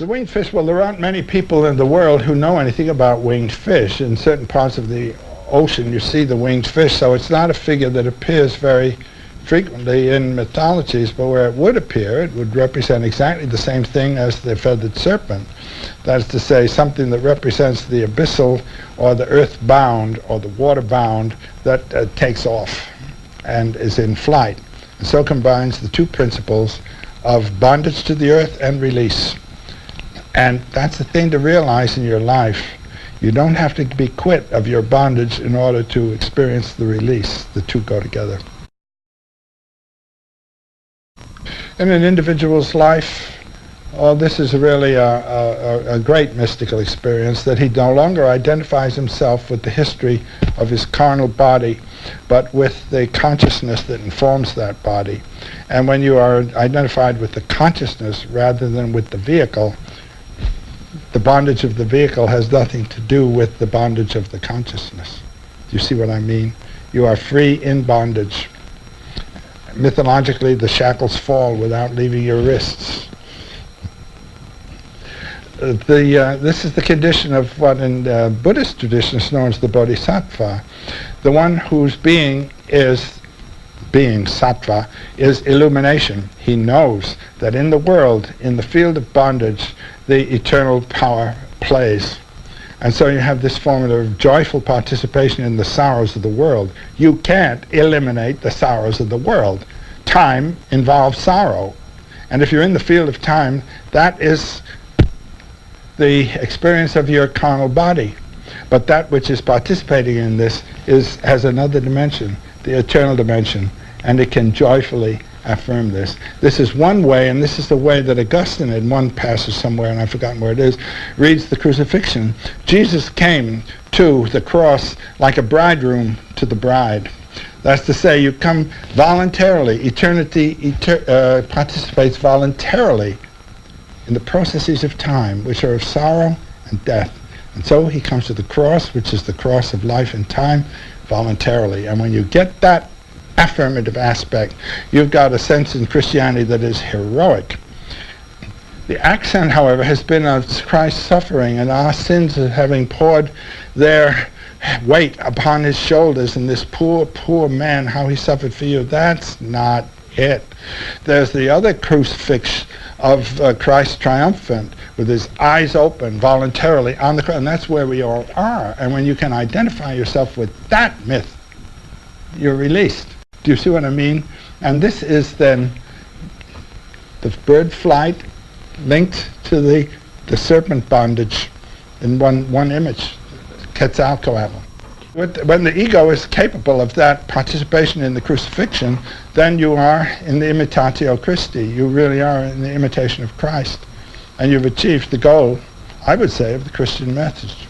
The winged fish, well, there aren't many people in the world who know anything about winged fish. In certain parts of the ocean, you see the winged fish, so it's not a figure that appears very frequently in mythologies, but where it would appear, it would represent exactly the same thing as the feathered serpent. That is to say, something that represents the abyssal or the earth-bound or the water-bound that takes off and is in flight. And so combines the two principles of bondage to the earth and release. And that's the thing to realize in your life. You don't have to be quit of your bondage in order to experience the release. The two go together. In an individual's life, this is really a great mystical experience, that he no longer identifies himself with the history of his carnal body, but with the consciousness that informs that body. And when you are identified with the consciousness rather than with the vehicle, the bondage of the vehicle has nothing to do with the bondage of the consciousness. Do you see what I mean? You are free in bondage. Mythologically, the shackles fall without leaving your wrists. This is the condition of what in Buddhist tradition is known as the bodhisattva. The one whose being sattva, is illumination. He knows that in the world, in the field of bondage, the eternal power plays. And so you have this formula of joyful participation in the sorrows of the world. You can't eliminate the sorrows of the world. Time involves sorrow. And if you're in the field of time, that is the experience of your carnal body. But that which is participating in this has another dimension, the eternal dimension, and it can joyfully affirm this. This is one way, and this is the way that Augustine, in one passage somewhere, and I've forgotten where it is, reads the crucifixion. Jesus came to the cross like a bridegroom to the bride. That's to say, you come voluntarily. Eternity participates voluntarily in the processes of time, which are of sorrow and death. And so he comes to the cross, which is the cross of life and time, voluntarily. And when you get that affirmative aspect, you've got a sense in Christianity that is heroic. The accent, however, has been of Christ's suffering and our sins having poured their weight upon his shoulders, and this poor, poor man, how he suffered for you. That's not it. There's the other crucifix of Christ triumphant, with his eyes open voluntarily on the cross, and that's where we all are. And when you can identify yourself with that myth, you're released. Do you see what I mean? And this is then the bird flight linked to the serpent bondage in one image. Quetzalcoatl. When the ego is capable of that participation in the crucifixion, then you are in the imitatio Christi. You really are in the imitation of Christ. And you've achieved the goal, I would say, of the Christian message.